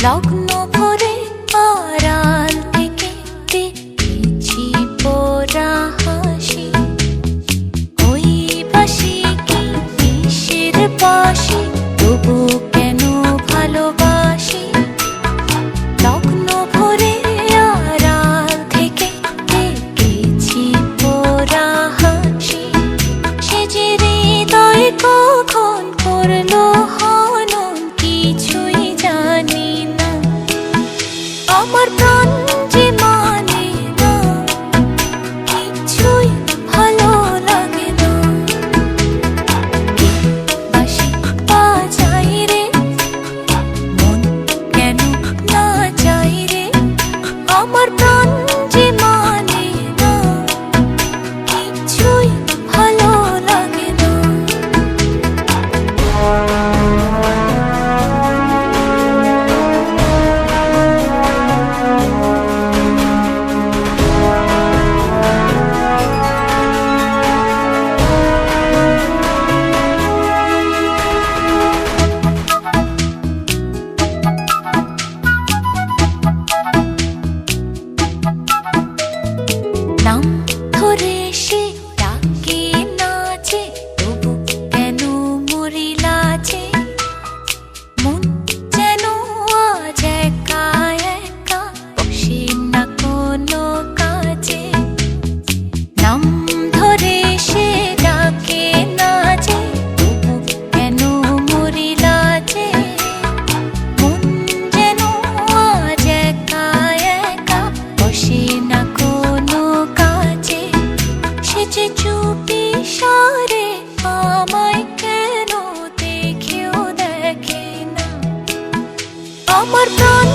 লগ্ন ভরে আড়াল থেকে দেখেছি পোড়া হাসি। ওই বাসি কি কিসের বাসি, তবু কেন ভালোবাসি। লগ্ন ভরে আড়াল থেকে দেখেছি পোড়া হাসি। সে যে হৃদয় কখন করলো হনন কিছুই জানি না। আমার প্রাণ যে মানে না, কিছুই ভালো লাগে না। কে বাঁশি বাজায় রে, মন কেন না চাই রে। আমার প্রাণ যে মানে না, কিছুই ভালো লাগে না। নাম ধরে সে ডাকে নাচে, তবু কেন মরি লাজে। মন যেন আজ একা একা, বসে না কোনো কাজে। নাম ধরে সে ডাকে নাচে, তবু কেন মরি লাজে। মন যেন আজ একা একা, বসে না কোনো কাজে। সে যে চুপি সারে আমায় কেন দেখেও দেখে না। আমার প্রাণ